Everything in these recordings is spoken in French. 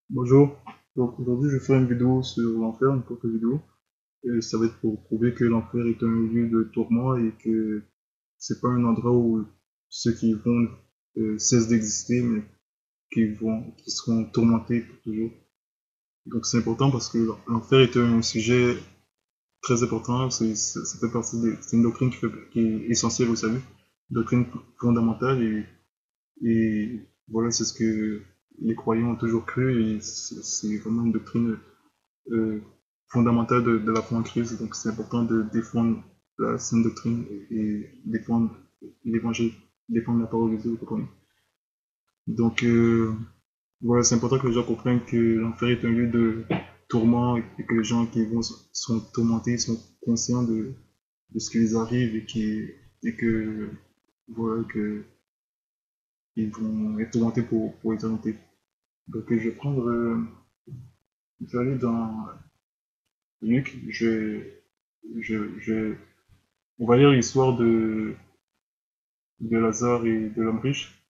Bonjour, donc aujourd'hui je vais faire une vidéo sur l'enfer, une courte vidéo, et ça va être pour prouver que l'enfer est un lieu de tourment et que c'est pas un endroit où ceux qui y vont cessent d'exister, mais qui seront tourmentés pour toujours. Donc c'est important parce que l'enfer est un sujet très important, ça fait partie c'est une doctrine qui est essentielle au salut, une doctrine fondamentale et voilà, c'est ce que les croyants ont toujours cru et c'est vraiment une doctrine euh, fondamentale de la foi en Christ. Donc c'est important de défendre la sainte doctrine et défendre l'évangile, défendre la parole de Dieu, vous comprenez. Donc voilà, c'est important que les gens comprennent que l'enfer est un lieu de tourment et que les gens qui y vont sont tourmentés, sont conscients de ce qui les arrive et que voilà que ils vont être tourmentés pour l'éternité. Donc je vais aller dans Luc, je, on va lire l'histoire de Lazare et de l'homme riche,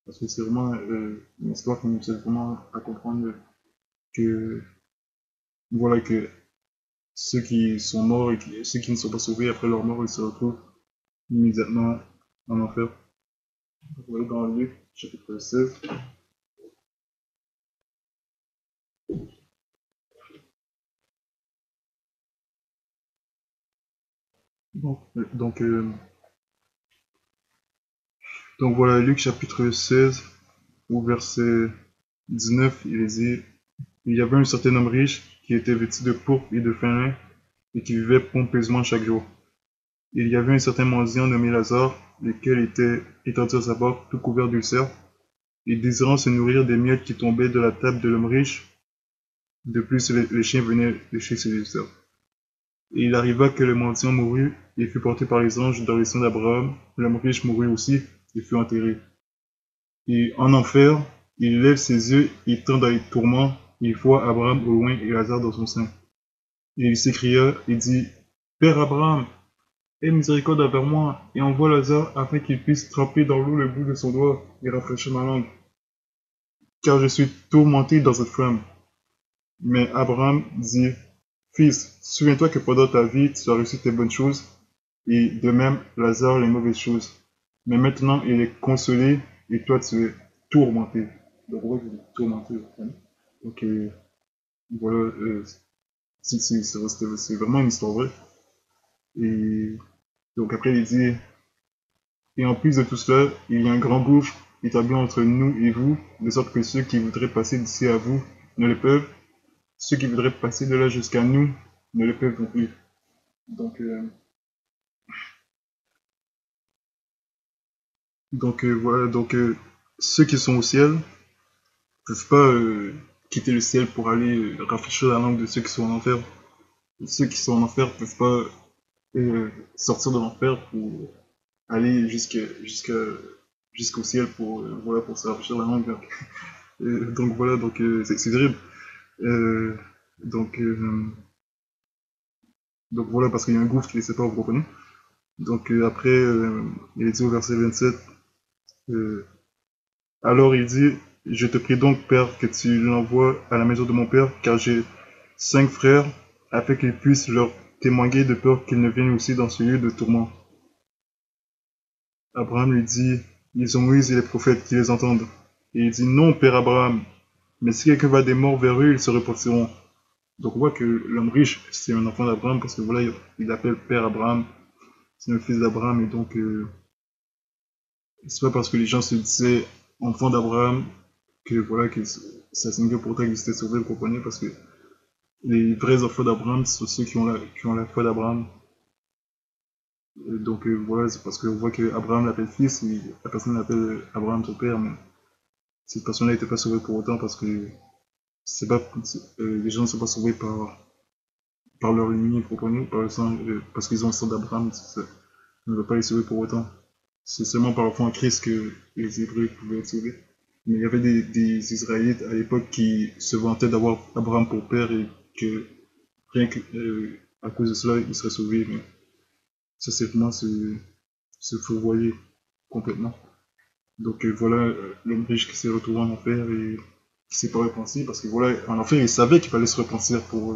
parce que c'est vraiment une histoire qui nous aide vraiment à comprendre que, voilà, que ceux qui sont morts et ceux qui ne sont pas sauvés après leur mort, ils se retrouvent immédiatement en enfer. Voilà, dans Luc, chapitre 16. Donc, euh, donc, euh, donc voilà, Luc, chapitre 16, au verset 19, il est dit: il y avait un certain homme riche qui était vêtu de pourpre et de fin lin et qui vivait pompeusement chaque jour. Il y avait un certain mendiant nommé Lazare, lequel était étendu à sa porte, tout couvert d'ulcères, et désirant se nourrir des miettes qui tombaient de la table de l'homme riche. De plus, les chiens venaient lécher ses ulcères. Et il arriva que le mendiant mourut et fut porté par les anges dans les seins d'Abraham. L'homme riche mourut aussi et fut enterré. Et en enfer, il lève ses yeux et tend dans les tourments, il voit Abraham au loin et Lazare dans son sein. Et il s'écria et dit: Père Abraham, aie miséricorde envers moi, et envoie Lazare afin qu'il puisse tremper dans l'eau le bout de son doigt et rafraîchir ma langue, car je suis tourmenté dans cette flamme. Mais Abraham dit: Fils, souviens-toi que pendant ta vie, tu as reçu tes bonnes choses, et de même Lazare les mauvaises choses. Mais maintenant il est consolé, et toi tu es tourmenté. Donc ouais, il est tourmenté. Donc voilà, c'est vraiment une histoire vraie. Et donc après il dit: Et en plus de tout cela, il y a un grand gouffre établi entre nous et vous, de sorte que ceux qui voudraient passer d'ici à vous ne le peuvent, ceux qui voudraient passer de là jusqu'à nous ne le peuvent non plus. Donc, euh, voilà, ceux qui sont au ciel ne peuvent pas quitter le ciel pour aller rafraîchir la langue de ceux qui sont en enfer. Ceux qui sont en enfer ne peuvent pas sortir de l'enfer pour aller jusqu'au ciel pour, voilà, pour se rafraîchir la langue. Donc voilà, c'est terrible. Euh, donc, euh, donc voilà, parce qu'il y a un gouffre qui les sépare, vous comprenez. Après, il est dit au verset 27, euh, alors il dit: Je te prie donc, Père, que tu l'envoies à la maison de mon Père, car j'ai 5 frères, afin qu'ils puissent leur témoigner de peur qu'ils ne viennent aussi dans ce lieu de tourment. Abraham lui dit: Ils ont Moïse et les prophètes qui les entendent. Et il dit: Non, Père Abraham, mais si quelqu'un va des morts vers eux, ils se repentiront. Donc on voit que l'homme riche, c'est un enfant d'Abraham, parce que voilà, il l'appelle Père Abraham, c'est le fils d'Abraham, et donc c'est pas parce que les gens se disaient enfant d'Abraham que voilà, que ça signifie pourtant qu'ils étaient sauvés, vous comprenez, parce que les vrais enfants d'Abraham sont ceux qui ont la foi d'Abraham. Voilà, c'est parce qu'on voit que Abraham l'appelle fils, et la personne l'appelle Abraham son père, mais cette personne-là n'était pas sauvée pour autant parce que c'est pas, les gens ne sont pas sauvés par leur lignée, vous comprenez, par le sang, parce qu'ils ont le sang d'Abraham, ne veut pas les sauver pour autant. C'est seulement par la foi en Christ que les Hébreux pouvaient être sauvés. Mais il y avait des Israélites à l'époque qui se vantaient d'avoir Abraham pour père et que rien que à cause de cela, ils seraient sauvés. Mais ça, c'est vraiment se fourvoyer complètement. Voilà, l'homme riche qui s'est retrouvé en enfer qui s'est pas repenti parce que voilà, en enfer, il savait qu'il fallait se repentir pour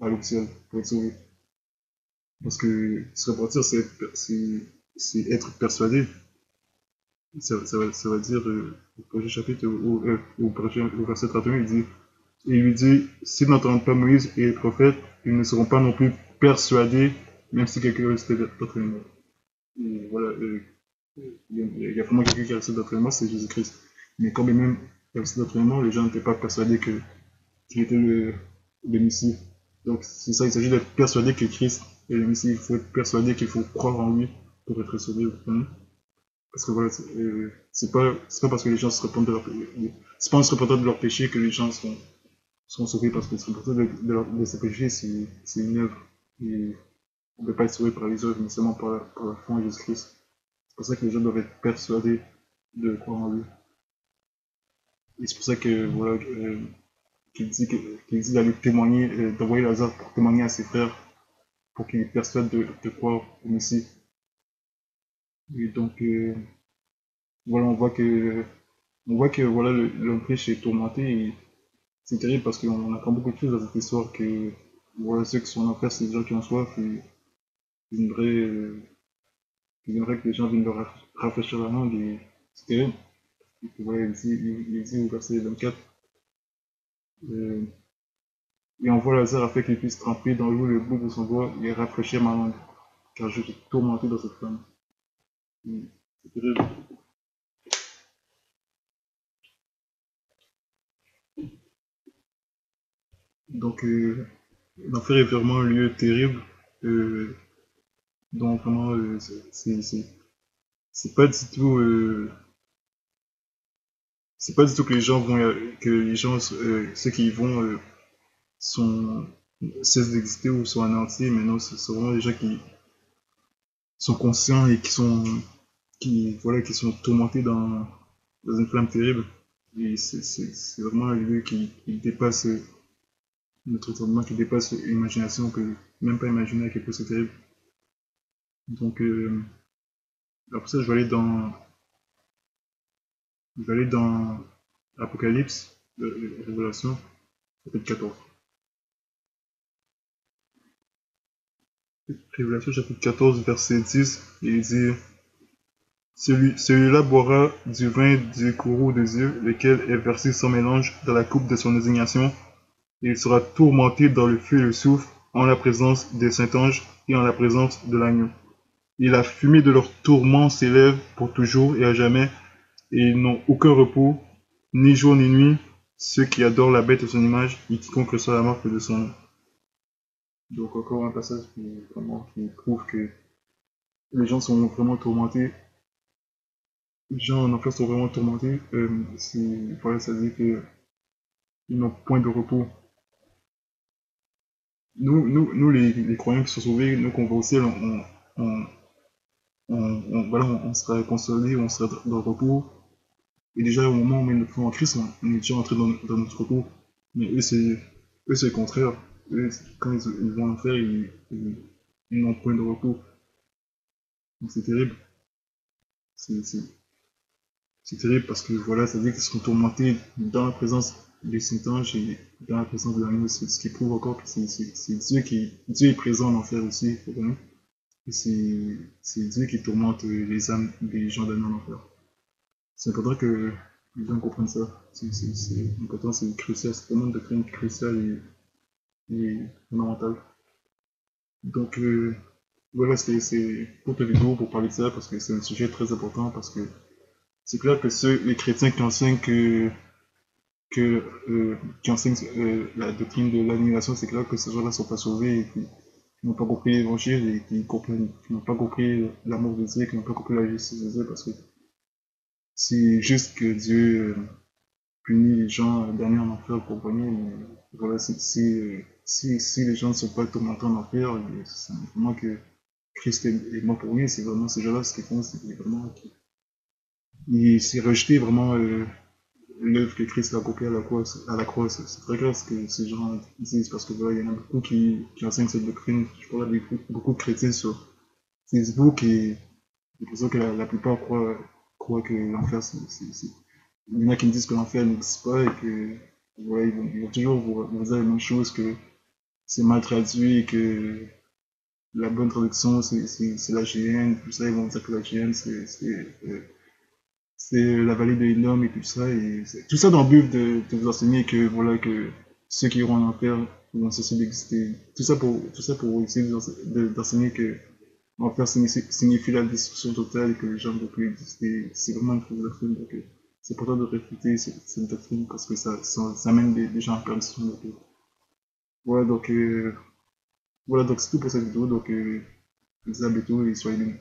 aller au ciel, pour être sauvé. Parce que se repentir, c'est être persuadé. Ça va dire au prochain chapitre, au verset 31, il dit, et il lui dit, s'ils n'entendent pas Moïse et les prophètes, ils ne seront pas non plus persuadés, même si quelqu'un restait d'entraînement. Et voilà, il y a vraiment quelqu'un qui restait d'entraînement, c'est Jésus-Christ. Mais quand même, il restait d'entraînement, les gens n'étaient pas persuadés qu'il était le Messie. Donc c'est ça, il s'agit d'être persuadé que Christ est le Messie. Il faut être persuadé qu'il faut croire en lui pour être sauvé. Parce que voilà, c'est pas parce que les gens se repentent de leur péché, c'est pas en se repentant de leur péché que les gens seront sauvés, parce que se repentir de ses péchés, c'est une œuvre. Et on ne peut pas être sauvé par les œuvres, mais seulement par la foi en Jésus-Christ. C'est pour ça que les gens doivent être persuadés de croire en lui. Et c'est pour ça que, voilà, qu'il dit d'aller témoigner, d'envoyer Lazare pour témoigner à ses frères, pour qu'ils persuadent de croire au Messie. Et donc, voilà, on voit que voilà, l'homme riche est tourmenté, et c'est terrible parce qu'on apprend beaucoup de choses dans cette histoire, que voilà, ceux qui sont en enfer, c'est des gens qui ont soif, et ils aimeraient, que les gens viennent leur rafraîchir la langue, et c'est terrible. Et puis voilà, il dit au verset 24, euh, et envoie Lazare afin qu'il puisse tremper dans l'eau le bout de son doigt et rafraîchir ma langue, car je suis tourmenté dans cette flamme. C'est terrible. Donc, l'enfer est vraiment un lieu terrible. Euh, donc, vraiment, c'est pas du tout, c'est pas du tout que les gens vont, que les gens, ceux qui y vont, sont, cessent d'exister ou sont anéantis, mais non, c'est vraiment des gens qui sont conscients et voilà, qui sont tourmentés dans une flamme terrible. Et c'est vraiment un lieu qui dépasse notre entendement, qui dépasse l'imagination. On peut même pas imaginer à quel point c'est terrible. Donc, après ça, je vais aller dans Apocalypse, Révélation, chapitre 14. Révélation, chapitre 14, verset 10, il dit, celui-là boira du vin du courroux de Dieu, lequel est versé sans mélange dans la coupe de son indignation, et il sera tourmenté dans le feu et le soufre, en la présence des saints anges et en la présence de l'agneau. Et la fumée de leur tourment s'élève pour toujours et à jamais, et ils n'ont aucun repos, ni jour ni nuit, ceux qui adorent la bête et son image, et quiconque reçoit la marque de son nom. Donc encore un passage qui prouve que les gens sont vraiment tourmentés. Les gens en enfer sont vraiment tourmentés. Voilà, ça dit qu'ils n'ont point de repos. Nous les croyants qui sont sauvés, nous qu'on va au ciel, on, voilà, on sera consolés, on sera dans le repos. Et déjà, au moment où on met notre foi en Christ, on est déjà entré dans notre repos. Mais eux, c'est le contraire. Eux, quand ils vont en enfer, ils n'ont point de repos. Donc c'est terrible. C'est c'est- c'est terrible parce que voilà, ça veut dire qu'ils seront tourmentés dans la présence des saints-anges et dans la présence de l'agneau. C'est ce qui prouve encore que c'est Dieu est présent en enfer aussi. Et c'est Dieu qui tourmente les âmes des gens damnés en enfer. C'est important que les gens comprennent ça. C'est important, c'est crucial, c'est vraiment une doctrine cruciale et fondamentale. Donc voilà, c'est pour ta vidéo pour parler de ça parce que c'est un sujet très important, parce que c'est clair que les chrétiens qui enseignent que qui enseignent la doctrine de l'annihilation, c'est clair que ces gens-là ne sont pas sauvés et qui n'ont pas compris l'évangile et qui n'ont pas compris l'amour de Dieu, qui n'ont pas compris la justice de Dieu, parce que c'est juste que Dieu punit les gens damnés en enfer pour gagner. Mais voilà, si les gens ne sont pas tourmentés en enfer, c'est vraiment que Christ est mort pour rien. C'est vraiment ces gens-là, ce qu'ils font, c'est vraiment c'est rejeter vraiment l'œuvre que Christ a accomplie à la croix. C'est très grave ce que ces gens disent, parce que voilà, il y en a beaucoup qui enseignent cette doctrine. Je parle avec beaucoup de chrétiens sur Facebook, et j'ai l'impression que la plupart croient que l'enfer, il y en a qui me disent que l'enfer n'existe pas, et que Voilà, ils vont toujours vous dire la même chose, que c'est mal traduit, et que la bonne traduction, c'est la GN, tout ça, ils vont dire que la GN, c'est la vallée de Hinnom et tout ça, et tout ça dans le but de vous enseigner que, voilà, que ceux qui iront en enfer vont cesser d'exister. Tout ça pour essayer d'enseigner que l'enfer signifie la destruction totale et que les gens ne peuvent plus exister. C'est vraiment une fausse doctrine, donc c'est important de réfuter cette doctrine parce que ça amène des gens en perdition. Donc, voilà, donc c'est tout pour cette vidéo, donc je vous dis à bientôt et soyez bénis.